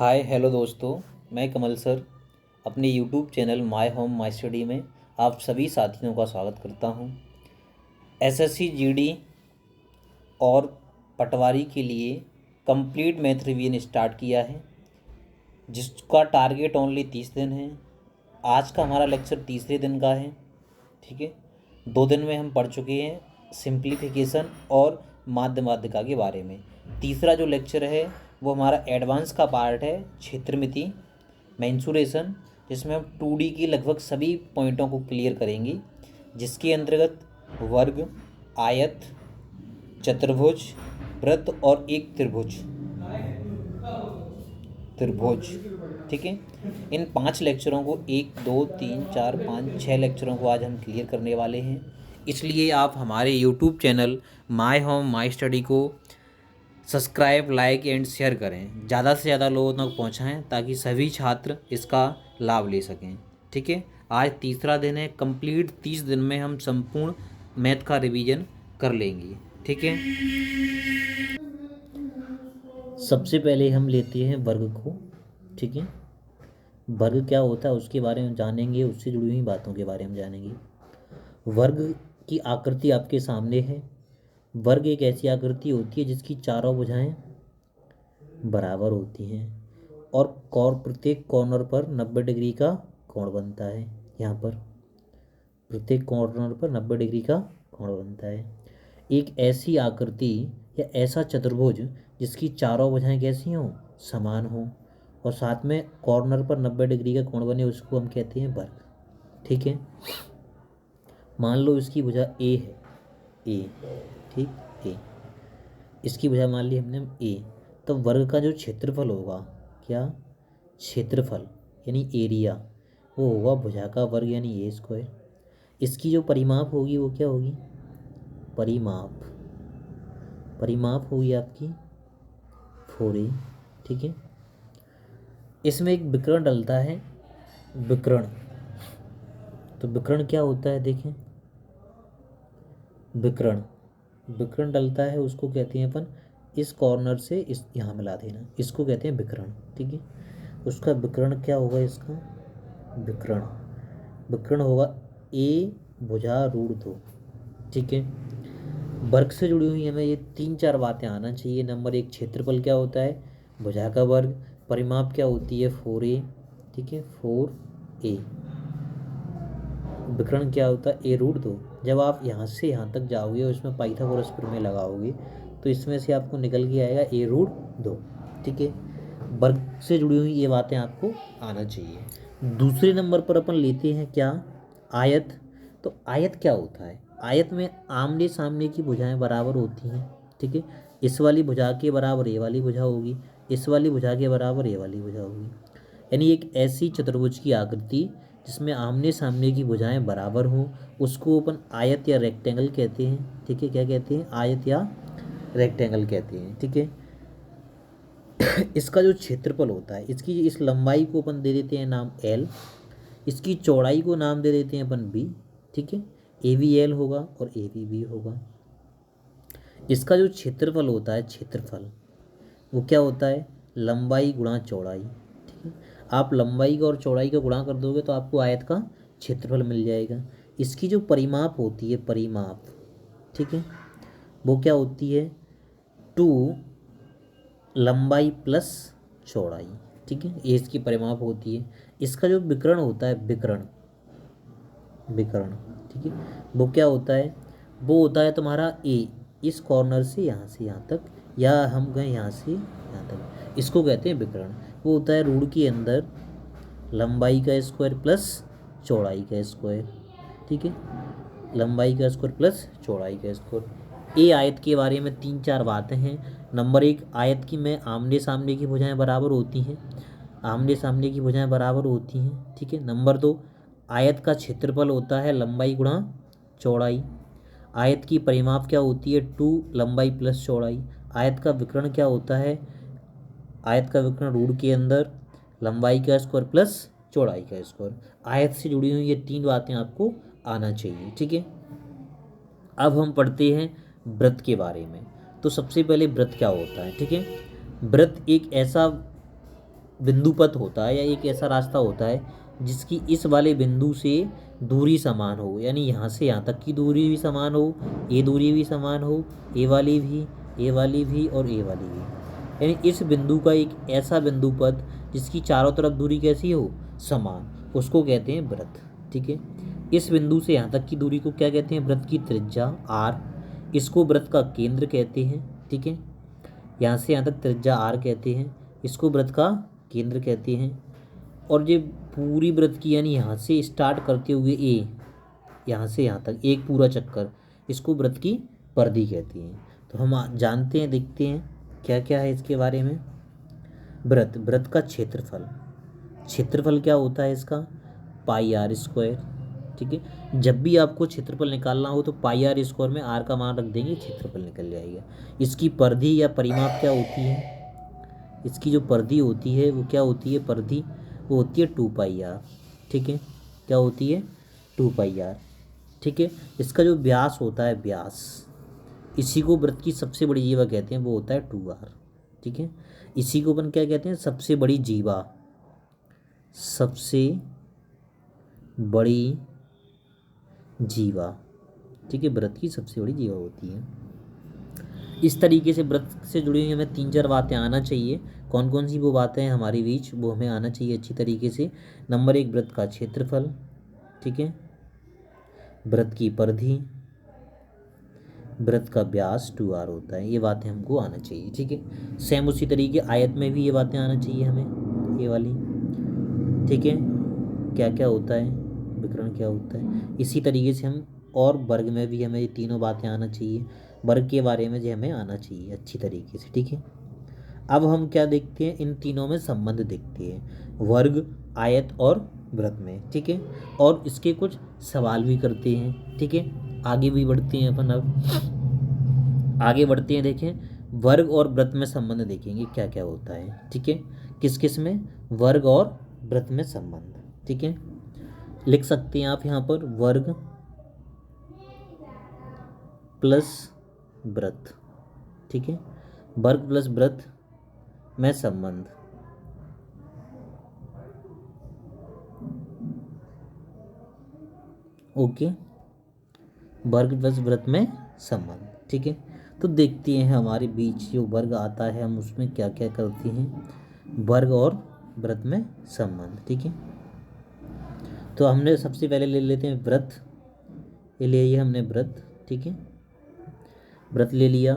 Hi hello दोस्तों। मैं कमल sir अपने YouTube channel my home my study में आप सभी साथियों का स्वागत करता हूं। एसएससी जीडी और पटवारी के लिए कंप्लीट मैथ रिवीजन स्टार्ट किया है, जिसका टारगेट ओनली 30 दिन है। आज का हमारा लेक्चर तीसरे दिन का है। ठीक है, 2 दिन में हम पढ़ चुके हैं सिंप्लीफिकेशन और माध्य माध्यिका के बारे में। तीसरा जो लेक्चर है वो हमारा एडवांस का पार्ट है, क्षेत्रमिति मेंसुरेशन, जिसमें हम 2D की लगभग सभी पॉइंटों को क्लियर करेंगे, जिसके अंतर्गत वर्ग, आयत, चतुर्भुज, वृत्त और एक त्रिभुज त्रिभुज ठीक है, इन 5 लेक्चरों को 1 2 3 4 5 6 लेक्चरों को आज हम क्लियर करने वाले हैं। इसलिए आप हमारे YouTube channel my home my study को सब्सक्राइब, लाइक एंड शेयर करें, ज़्यादा से ज़्यादा लोगों तक पहुँचाएँ ताकि सभी छात्र इसका लाभ ले सकें। ठीक है, आज तीसरा दिन है। कंप्लीट 30 दिन में हम संपूर्ण मैथ का रिवीजन कर लेंगे। ठीक है, सबसे पहले हम लेते हैं वर्ग को। ठीक है, वर्ग क्या होता है उसके बारे में जानेंगे, उससे जुड़ी हुई बातों के बारे में जानेंगे। वर्ग की आकृति आपके सामने है। वर्ग एक ऐसी आकृति होती है जिसकी चारों भुजाएं बराबर होती हैं और प्रत्येक कॉर्नर पर 90 डिग्री का कोण बनता है। यहाँ पर प्रत्येक कॉर्नर पर 90 डिग्री का कोण बनता है। एक ऐसी आकृति या ऐसा चतुर्भुज जिसकी चारों भुजाएं कैसी हों, समान हों और साथ में कॉर्नर पर 90 डिग्री का कोण बने, उसको हम कहते हैं वर्ग। ठीक है, मान लो इसकी भुजा ए है, ए, ठीक, ए, इसकी भुजा मान ली हमने ए, तो वर्ग का जो क्षेत्रफल होगा, क्या क्षेत्रफल यानी एरिया, वो होगा भुजा का वर्ग यानी ए स्क्वायर। इसकी जो परिमाप होगी वो क्या होगी, परिमाप होगी आपकी 4a। ठीक है, इसमें एक विकर्ण डलता है, विकर्ण। तो विकर्ण क्या होता है, देखें, विकर्ण डलता है, उसको कहते हैं अपन इस कॉर्नर से इस यहाँ मिला देना, इसको कहते हैं विकर्ण। ठीक है, उसका विकर्ण क्या होगा, इसका विकर्ण होगा ए भुजा रूट 2। ठीक है, वर्ग से जुड़ी हुई हमें ये 3-4 बातें आना चाहिए। नंबर 1, क्षेत्रफल क्या होता है, भुजा का वर्ग। परिमाप क्या होती है, 4a। ठीक है, 4a। विकर्ण क्या होता है, ए रूट 2। जब आप यहाँ से यहाँ तक जाओगे और इसमें पाइथागोरस प्रमेय लगाओगे तो इसमें से आपको निकल के आएगा ए रूट 2। ठीक है, वर्ग से जुड़ी हुई ये बातें आपको आना चाहिए। दूसरे नंबर पर अपन लेते हैं क्या, आयत। तो आयत क्या होता है, आयत में आमने सामने की भुजाएं बराबर होती हैं। ठीक है, इस वाली भुजा के बराबर ये वाली भुजा होगी, इस वाली भुजा के बराबर ये वाली भुजा होगी। यानी एक ऐसी चतुर्भुज की आकृति जिसमें आमने सामने की भुजाएं बराबर हों, उसको अपन आयत या रेक्टेंगल कहते हैं। ठीक है, क्या कहते हैं, आयत या रेक्टेंगल कहते हैं। ठीक है, इसका जो क्षेत्रफल होता है, इसकी इस लंबाई को अपन दे देते हैं नाम L, इसकी चौड़ाई को नाम दे देते हैं अपन B। ठीक है, ए भी L होगा और ए भी B होगा। इसका जो क्षेत्रफल होता है, क्षेत्रफल वो क्या होता है, लंबाई गुणा चौड़ाई। ठीक है, आप लंबाई का और चौड़ाई का गुणा कर दोगे तो आपको आयत का क्षेत्रफल मिल जाएगा। इसकी जो परिमाप होती है, परिमाप, ठीक है, वो क्या होती है, 2 लंबाई प्लस चौड़ाई। ठीक है, ये इसकी परिमाप होती है। इसका जो विकर्ण होता है, विकर्ण, ठीक है, वो क्या होता है, वो होता है तुम्हारा ए, इस कॉर्नर से यहाँ तक, या हम गए यहाँ से यहाँ तक, इसको कहते हैं विकर्ण। वो होता है रूट के अंदर लंबाई का स्क्वायर प्लस चौड़ाई का स्क्वायर। ठीक है, लंबाई का स्क्वायर प्लस चौड़ाई का स्क्वायर। ए आयत के बारे में 3-4 बातें हैं। नंबर 1, आयत की में आमने सामने की भुजाएं बराबर होती हैं, आमने सामने की भुजाएं बराबर होती हैं। ठीक है, नंबर 2, आयत का क्षेत्रफल होता है लंबाई गुणा चौड़ाई। आयत की परिमाप क्या होती है, 2 लंबाई प्लस चौड़ाई। आयत का विकर्ण क्या होता है, आयत का विकर्ण रूट के अंदर लंबाई का स्क्वायर प्लस चौड़ाई का स्क्वायर। आयत से जुड़ी हुई ये 3 बातें आपको आना चाहिए। ठीक है, अब हम पढ़ते हैं वृत्त के बारे में। तो सबसे पहले वृत्त क्या होता है। ठीक है, वृत्त एक ऐसा बिंदु पथ होता है या एक ऐसा रास्ता होता है जिसकी इस वाले बिंदु से दूरी समान हो, यानी यहाँ से यहाँ तक की दूरी भी समान हो, ये दूरी भी समान हो, ए वाली भी, ए वाली भी और ए वाली भी, यानी इस बिंदु का एक ऐसा बिंदु पथ जिसकी चारों तरफ दूरी कैसी हो, समान, उसको कहते हैं वृत्त। ठीक है, इस बिंदु से यहाँ तक की दूरी को क्या कहते हैं, वृत्त की त्रिज्या आर, इसको वृत्त का केंद्र कहते हैं। ठीक है, यहाँ से यहाँ तक त्रिज्या आर कहते हैं, इसको वृत्त का केंद्र कहते हैं। और ये पूरी वृत्त की, यानी यहाँ से स्टार्ट करते हुए ए, यहाँ से यहाँ तक एक पूरा चक्कर, इसको वृत्त की परिधि कहती हैं। तो हम जानते हैं, देखते हैं क्या क्या है इसके बारे में। वृत्त का क्षेत्रफल, क्षेत्रफल क्या होता है इसका, पाई आर स्क्वायर। ठीक है, जब भी आपको क्षेत्रफल निकालना हो तो पाई आर स्क्वायर में आर का मान रख देंगे, क्षेत्रफल निकल जाएगा। इसकी परिधि या परिमाप क्या होती है, इसकी जो परिधि होती है वो क्या होती है, परिधि वो होती है 2 पाई आर। ठीक है, क्या होती है, 2 पाई आर। ठीक है, इसका जो व्यास होता है, व्यास, इसी को वृत्त की सबसे बड़ी जीवा कहते हैं, वो होता है 2r। ठीक है, इसी को अपन क्या कहते हैं, सबसे बड़ी जीवा, सबसे बड़ी जीवा। ठीक है, वृत्त की सबसे बड़ी जीवा होती है। इस तरीके से वृत्त से जुड़ी हुई हमें 3-4 बातें आना चाहिए। कौन कौन सी वो बातें हैं हमारे बीच, वो हमें आना चाहिए अच्छी तरीके से। नंबर 1, वृत्त का क्षेत्रफल। ठीक है, वृत्त की परिधि, वृत्त का व्यास 2r होता है, ये बातें हमको आना चाहिए। ठीक है, सेम उसी तरीके आयत में भी ये बातें आना चाहिए हमें, ये वाली। ठीक है, क्या क्या होता है, विकर्ण क्या होता है, इसी तरीके से हम, और वर्ग में भी हमें ये तीनों बातें आना चाहिए, वर्ग के बारे में जो हमें आना चाहिए अच्छी तरीके से। ठीक है, अब हम क्या देखते हैं, इन तीनों में संबंध देखते हैं, वर्ग, आयत और वृत्त में। ठीक है, और इसके कुछ सवाल भी करते हैं। ठीक है, आगे भी बढ़ते हैं अपन, अब आगे बढ़ते हैं, देखें वर्ग और वृत्त में संबंध देखेंगे क्या क्या होता है। ठीक है, किस किस में, वर्ग और वृत्त में संबंध। ठीक है, लिख सकते हैं आप यहाँ पर वर्ग प्लस वृत्त। ठीक है, वर्ग प्लस वृत्त में संबंध। ओके, वर्ग प्लस वृत्त में संबंध। ठीक है, तो देखते हैं हमारे बीच जो वर्ग आता है हम उसमें क्या क्या करते हैं, वर्ग और वृत्त में संबंध। ठीक है, तो हमने सबसे पहले ले लेते हैं वृत्त, ये ले लिया हमने वृत्त। ठीक है, वृत्त ले लिया।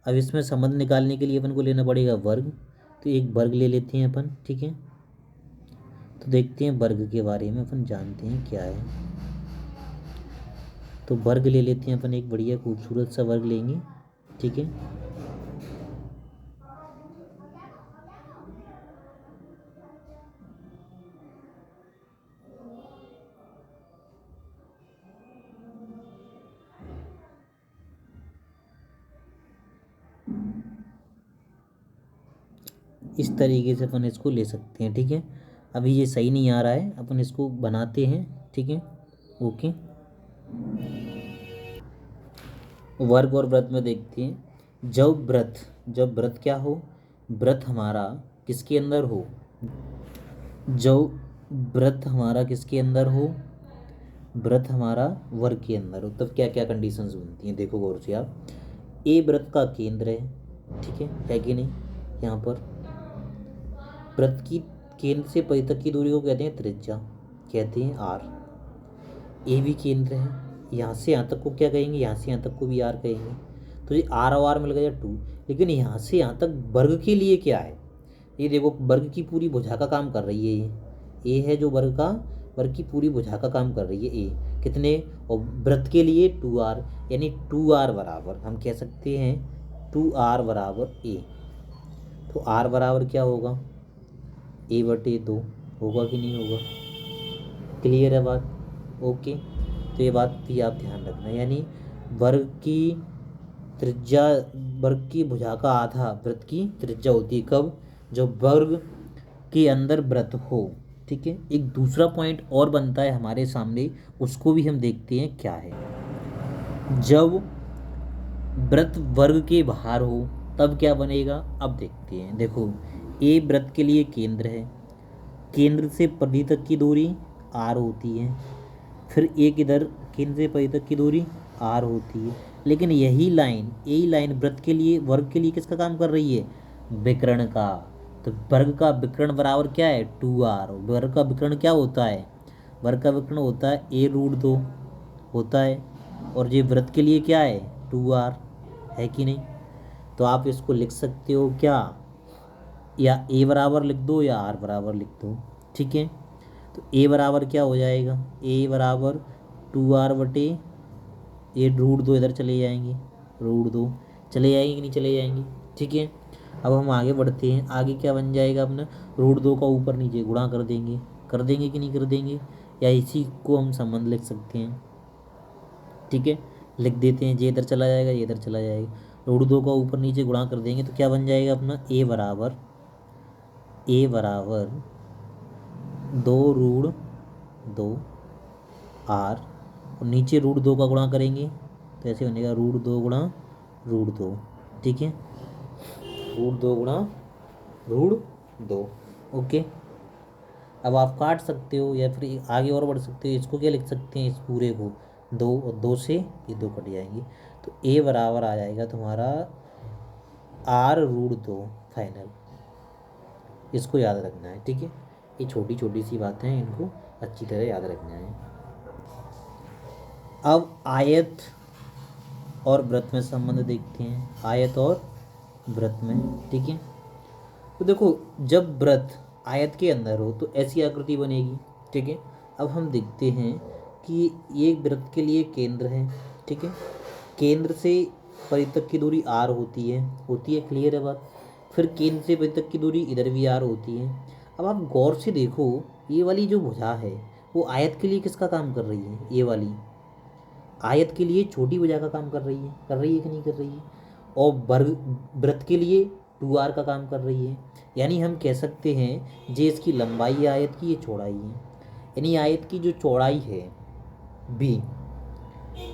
अब इसमें संबंध निकालने के लिए अपन को लेना पड़ेगा वर्ग, तो एक वर्ग ले लेते हैं अपन। ठीक है, तो देखते हैं वर्ग के बारे में अपन जानते हैं क्या है। तो वर्ग ले लेते हैं अपन, एक बढ़िया खूबसूरत सा वर्ग लेंगे। ठीक है, इस तरीके से अपन इसको ले सकते हैं। ठीक है, अभी ये सही नहीं आ रहा है, अपन इसको बनाते हैं। ठीक है, ओके, वर्ग और वृत्त में देखते हैं, जब वृत्त क्या हो, वृत्त हमारा किसके अंदर हो, जब वृत्त हमारा किसके अंदर हो, वृत्त हमारा वर्ग के अंदर हो, तब क्या क्या कंडीशंस बनती हैं, देखो गौर से आप। ए वृत्त का केंद्र है। ठीक है कि नहीं, यहाँ पर वृत्त की केंद्र से परिधि तक की दूरी को कहते हैं त्रिज्या, कहते हैं आर। ए भी केंद्र है, यहाँ से यहाँ तक को क्या कहेंगे, यहाँ से यहाँ तक को भी आर कहेंगे। तो ये आर और आर मिल गया 2, लेकिन यहाँ से यहाँ तक वर्ग के लिए क्या है, ये देखो वर्ग की पूरी भुजा का काम कर रही है, ये ए है जो वर्ग की पूरी भुजा का काम कर रही है ए, कितने, और वृत्त के लिए 2r, यानी 2r बराबर हम कह सकते हैं 2r बराबर ए। तो r बराबर क्या होगा, a/2 होगा कि नहीं होगा, क्लियर है बात, ओके। तो ये बात भी आप ध्यान रखना, यानी वर्ग की त्रिज्या, वर्ग की भुजा का आधा वृत्त की त्रिज्या होती है, कब, जब वर्ग के अंदर वृत्त हो। ठीक है, एक दूसरा पॉइंट और बनता है हमारे सामने, उसको भी हम देखते हैं क्या है। जब वृत्त वर्ग के बाहर हो तब क्या बनेगा, अब देखते हैं। देखो ए वृत्त के लिए केंद्र है, केंद्र से परिधि तक की दूरी आर होती है, फिर एक इधर केंद्र से परिधि तक की दूरी आर होती है। लेकिन यही लाइन वृत्त के लिए, वर्ग के लिए किसका काम कर रही है? विकर्ण का। तो वर्ग का विकर्ण बराबर क्या है? 2r। वर्ग का विकर्ण क्या होता है? वर्ग का विकर्ण होता है a√2 होता है, और ये वृत्त के लिए क्या है? 2r है कि नहीं? तो आप इसको लिख सकते हो क्या, या a बराबर लिख दो या r बराबर लिख दो, ठीक है। तो a बराबर क्या हो जाएगा? a बराबर 2r बटे a√2, इधर चले जाएंगे, √2 चले जाएंगे कि नहीं चले जाएंगे, ठीक है। अब हम आगे बढ़ते हैं, आगे क्या बन जाएगा अपना? √2 का ऊपर नीचे गुणा कर देंगे कि नहीं कर देंगे, या इसी को हम संबंध लिख सकते हैं, ठीक है। लिख देते हैं, ये इधर चला जाएगा, ये इधर चला जाएगा, √2 का ऊपर नीचे गुणा कर देंगे तो क्या बन जाएगा अपना? a बराबर 2√2 r, और नीचे √2 का गुणा करेंगे तो ऐसे बनेगा √2 गुणा √2, ठीक है, √2 गुणा √2। ओके। अब आप काट सकते हो या फिर आगे और बढ़ सकते हो, इसको क्या लिख सकते हैं, इस पूरे को 2, और 2 से ये 2 कट जाएंगे, तो a बराबर आ जाएगा तुम्हारा r√2 फाइनल। इसको याद रखना है, ठीक है। ये छोटी छोटी सी बातें हैं, इनको अच्छी तरह याद रखना है। अब आयत और वृत्त में संबंध देखते हैं, आयत और वृत्त में, ठीक है। तो देखो, जब वृत्त आयत के अंदर हो तो ऐसी आकृति बनेगी, ठीक है। अब हम देखते हैं कि ये वृत्त के लिए केंद्र है, ठीक है। केंद्र से परिधि तक की दूरी r होती है, क्लियर है बात। फिर केंद्र से परिधि तक की दूरी इधर भी r होती है। अब आप गौर से देखो, ये वाली जो भुजा है वो आयत के लिए किसका काम कर रही है? ये वाली आयत के लिए छोटी भुजा का काम कर रही है कि नहीं कर रही है? और वर्ग वृत्त के लिए 2r का काम कर रही है। यानी हम कह सकते हैं जे इसकी लंबाई है आयत की, ये चौड़ाई है। यानी आयत की जो चौड़ाई है b,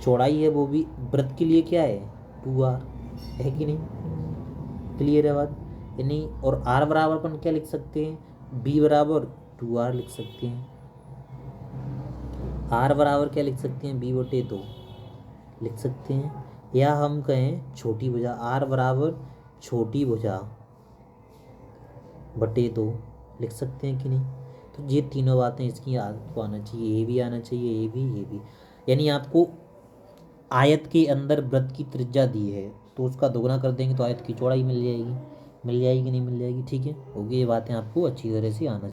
चौड़ाई है वो भी वृत्त के लिए क्या है? 2r है कि नहीं? क्लियर है बात? यानी और r बराबर अपन क्या लिख सकते हैं? b बराबर 2r लिख सकते हैं। r बराबर क्या लिख सकते हैं? b/2 लिख सकते हैं। या हम कहें छोटी भुजा, r बराबर छोटी भुजा बटे 2 लिख सकते हैं कि नहीं? तो ये तीनों बातें इसकी आपको आना चाहिए, ये भी आना चाहिए, ये भी। यानी आपको आयत के अंदर वृत्त की त्रिज्या दी है तो उसका दोगुना कर देंगे तो आयत की चौड़ाई मिल जाएगी कि नहीं मिल जाएगी, ठीक है। होगी ये बातें आपको अच्छी तरह से आना चाहिए।